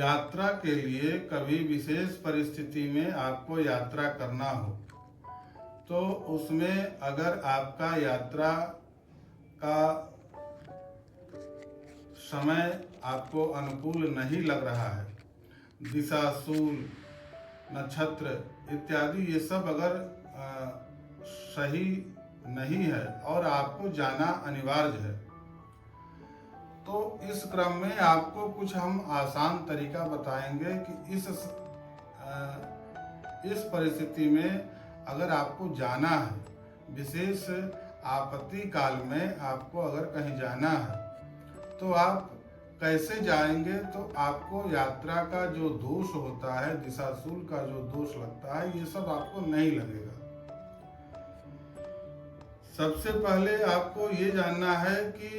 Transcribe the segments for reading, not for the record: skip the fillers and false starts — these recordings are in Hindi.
यात्रा के लिए कभी विशेष परिस्थिति में आपको यात्रा करना हो तो उसमें अगर आपका यात्रा का समय आपको अनुकूल नहीं लग रहा है, दिशा, सूल, नक्षत्र इत्यादि ये सब अगर सही नहीं है और आपको जाना अनिवार्य है, तो इस क्रम में आपको कुछ हम आसान तरीका बताएंगे कि इस परिस्थिति में अगर आपको जाना है, विशेष आपत्ति काल में आपको अगर कहीं जाना है तो आप कैसे जाएंगे, तो आपको यात्रा का जो दोष होता है, दिशाशूल का जो दोष लगता है, ये सब आपको नहीं लगेगा। सबसे पहले आपको ये जानना है कि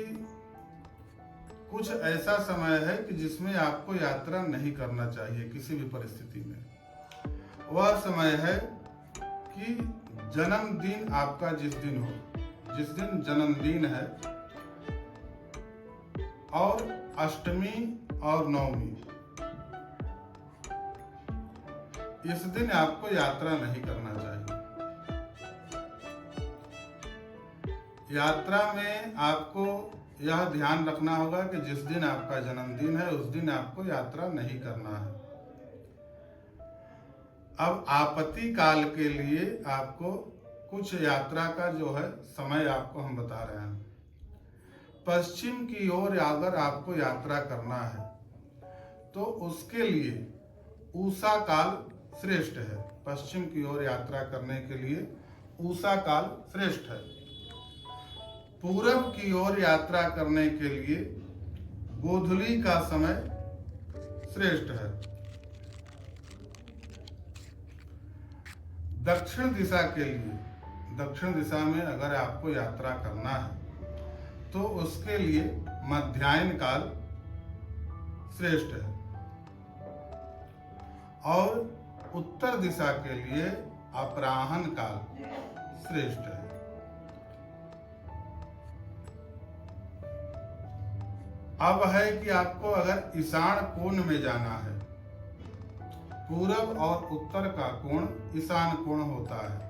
कुछ ऐसा समय है कि जिसमें आपको यात्रा नहीं करना चाहिए किसी भी परिस्थिति में। वह समय है कि जन्मदिन आपका जिस दिन हो, जिस दिन जन्मदिन है और अष्टमी और नवमी, इस दिन आपको यात्रा नहीं करना चाहिए। यात्रा में आपको यह ध्यान रखना होगा कि जिस दिन आपका जन्मदिन है उस दिन आपको यात्रा नहीं करना है। अब आपत्ति काल के लिए आपको कुछ यात्रा का जो है समय आपको हम बता रहे हैं। पश्चिम की ओर अगर आपको यात्रा करना है तो उसके लिए उषा काल श्रेष्ठ है। पश्चिम की ओर यात्रा करने के लिए उषा काल श्रेष्ठ है। पूरब की ओर यात्रा करने के लिए गोधूली का समय श्रेष्ठ है। दक्षिण दिशा के लिए, दक्षिण दिशा में अगर आपको यात्रा करना है तो उसके लिए मध्याह्न काल श्रेष्ठ है और उत्तर दिशा के लिए अपराह्न काल श्रेष्ठ है। अब है कि आपको अगर ईशान कोण में जाना है, पूरब और उत्तर का कोण ईशान कोण होता है,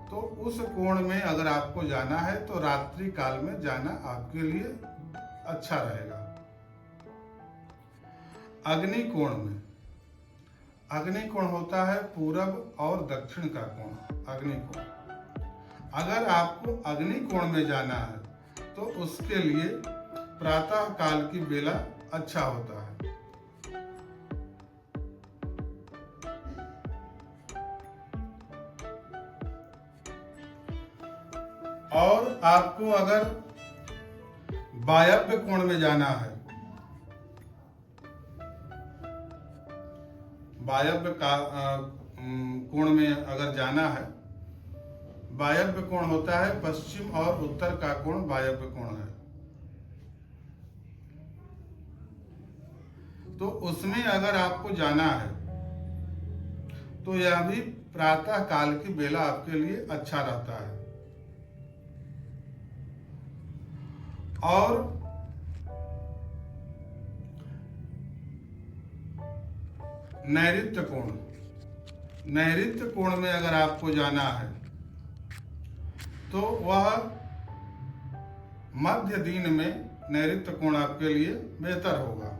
तो उस कोण में अगर आपको जाना है तो रात्रि काल में जाना आपके लिए अच्छा रहेगा। अग्नि कोण में, अग्नि कोण होता है पूरब और दक्षिण का कोण, अग्नि कोण। अगर आपको अग्नि कोण में जाना है तो उसके लिए प्रातः काल की बेला अच्छा होता है। और आपको अगर वायव्य कोण में जाना है, वायव्य कोण में अगर जाना है, वायव्य कोण होता है पश्चिम और उत्तर का कोण वायव्य कोण है, तो उसमें अगर आपको जाना है तो यह भी प्रातः काल की बेला आपके लिए अच्छा रहता है। और नैऋत्य कोण, नैऋत्य कोण में अगर आपको जाना है तो वह मध्य दिन में नैऋत्य कोण आपके लिए बेहतर होगा।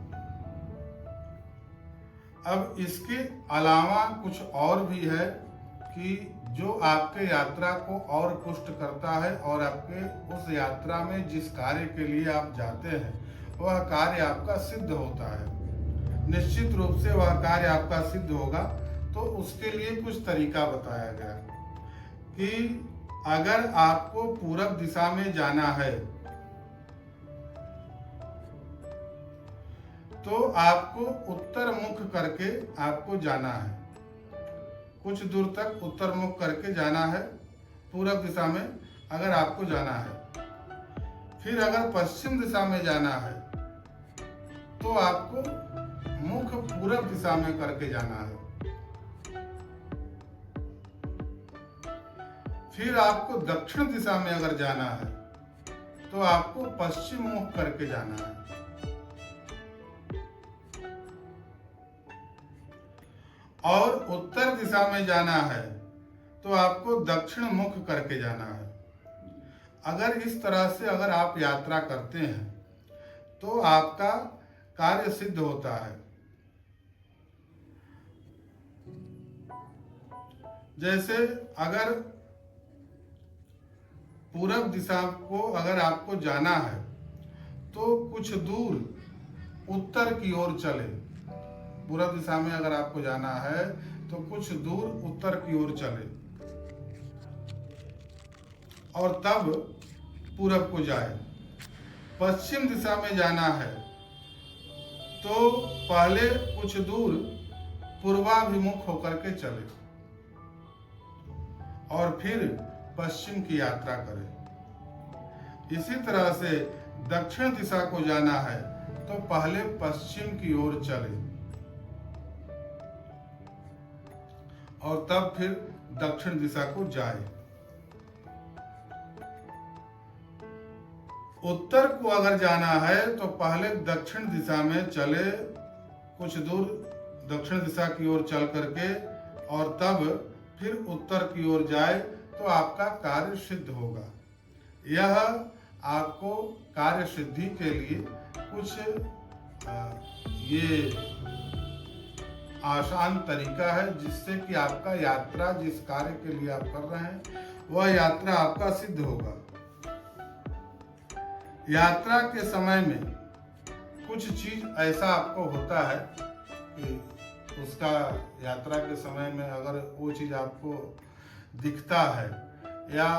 अब इसके अलावा कुछ और भी है कि जो आपके यात्रा को और पुष्ट करता है और आपके उस यात्रा में जिस कार्य के लिए आप जाते हैं वह कार्य आपका सिद्ध होता है। निश्चित रूप से वह कार्य आपका सिद्ध होगा। तो उसके लिए कुछ तरीका बताया गया कि अगर आपको पूरब दिशा में जाना है तो आपको उत्तर मुख करके आपको जाना है। कुछ दूर तक उत्तर मुख करके जाना है पूरब दिशा में अगर आपको जाना है। फिर अगर पश्चिम दिशा में जाना है तो आपको मुख पूरब दिशा में करके जाना है। फिर आपको दक्षिण दिशा में अगर जाना है तो आपको पश्चिम मुख करके जाना है। और उत्तर दिशा में जाना है तो आपको दक्षिण मुख करके जाना है। अगर इस तरह से अगर आप यात्रा करते हैं तो आपका कार्य सिद्ध होता है। जैसे अगर पूरब दिशा को अगर आपको जाना है तो कुछ दूर उत्तर की ओर चले। पूरब दिशा में अगर आपको जाना है तो कुछ दूर उत्तर की ओर चले और तब पूरब को जाए। पश्चिम दिशा में जाना है तो पहले कुछ दूर पूर्वाभिमुख होकर के चले और फिर पश्चिम की यात्रा करें। इसी तरह से दक्षिण दिशा को जाना है तो पहले पश्चिम की ओर चले और तब फिर दक्षिण दिशा को जाए। उत्तर को अगर जाना है तो पहले दक्षिण दिशा में चले, कुछ दूर दक्षिण दिशा की ओर चल करके और तब फिर उत्तर की ओर जाए तो आपका कार्य सिद्ध होगा। यह आपको कार्य सिद्धि के लिए कुछ ये आसान तरीका है जिससे कि आपका यात्रा जिस कार्य के लिए आप कर रहे हैं वह यात्रा आपका सिद्ध होगा। यात्रा के समय में कुछ चीज ऐसा आपको होता है कि उसका यात्रा के समय में अगर वो चीज आपको दिखता है या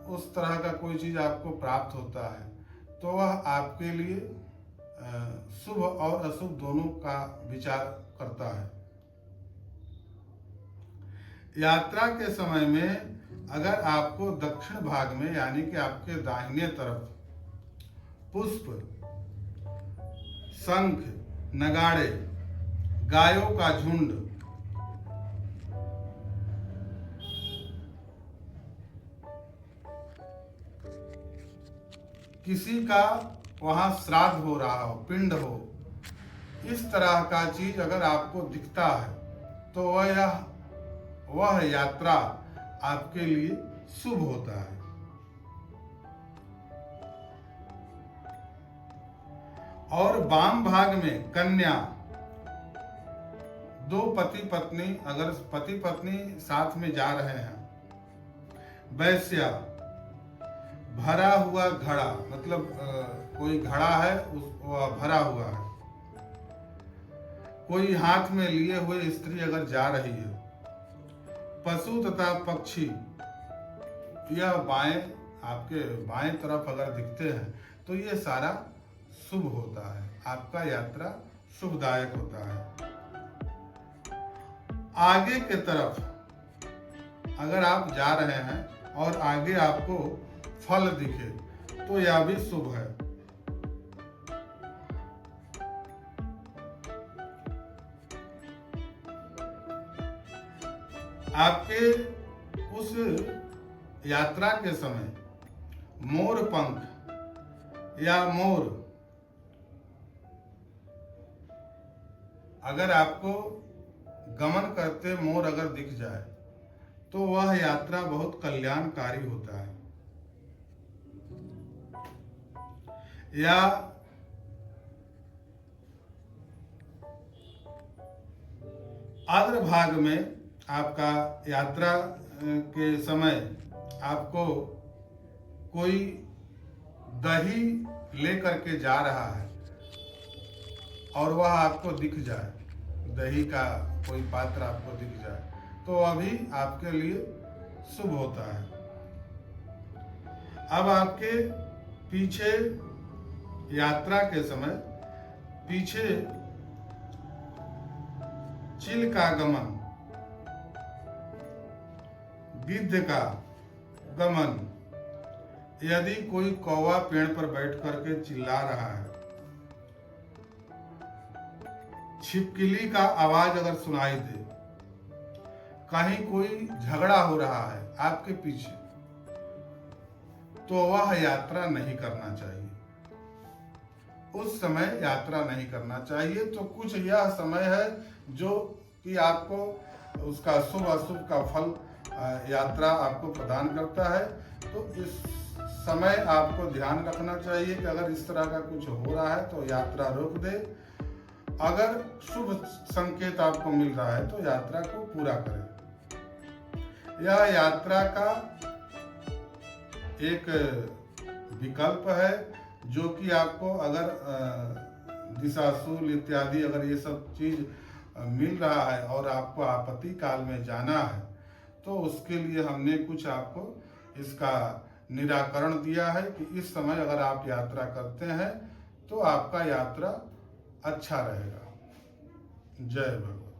उस तरह का कोई चीज आपको प्राप्त होता है तो वह आपके लिए शुभ और अशुभ दोनों का विचार करता है। यात्रा के समय में अगर आपको दक्षिण भाग में यानी कि आपके दाहिने तरफ पुष्प, शंख, नगाड़े, गायों का झुंड, किसी का वहां श्राद्ध हो रहा हो, पिंड हो, इस तरह का चीज अगर आपको दिखता है तो वह यात्रा आपके लिए शुभ होता है। और वाम भाग में कन्या, दो पति पत्नी, अगर पति पत्नी साथ में जा रहे हैं, वैश्या, भरा हुआ घड़ा, मतलब कोई घड़ा है वह भरा हुआ है, कोई हाथ में लिए हुए स्त्री अगर जा रही है, पशु तथा पक्षी, यह बाएं आपके बाएं तरफ अगर दिखते हैं तो ये सारा शुभ होता है, आपका यात्रा शुभदायक होता है। आगे के तरफ अगर आप जा रहे हैं और आगे आपको फल दिखे तो यह भी शुभ है। आपके उस यात्रा के समय मोर पंख या मोर अगर आपको गमन करते मोर अगर दिख जाए तो वह यात्रा बहुत कल्याणकारी होता है। या अग्रभाग में आपका यात्रा के समय आपको कोई दही लेकर के जा रहा है और वह आपको दिख जाए, दही का कोई पात्र आपको दिख जाए तो वह भी आपके लिए शुभ होता है। अब आपके पीछे यात्रा के समय पीछे चिल का गमन, गिद्ध का गमन, यदि कोई कौवा पेड़ पर बैठ करके चिल्ला रहा है, छिपकली का आवाज अगर सुनाई दे, कहीं कोई झगड़ा हो रहा है आपके पीछे, तो वह यात्रा नहीं करना चाहिए। उस समय यात्रा नहीं करना चाहिए। तो कुछ यह समय है जो कि आपको उसका शुभ अशुभ का फल यात्रा आपको प्रदान करता है। तो इस समय आपको ध्यान रखना चाहिए कि अगर इस तरह का कुछ हो रहा है तो यात्रा रोक दे। अगर शुभ संकेत आपको मिल रहा है तो यात्रा को पूरा करें। यह यात्रा का एक विकल्प है जो कि आपको अगर दिशाशूल इत्यादि अगर ये सब चीज मिल रहा है और आपको आपत्ति काल में जाना है तो उसके लिए हमने कुछ आपको इसका निराकरण दिया है कि इस समय अगर आप यात्रा करते हैं तो आपका यात्रा अच्छा रहेगा। जय भगवान।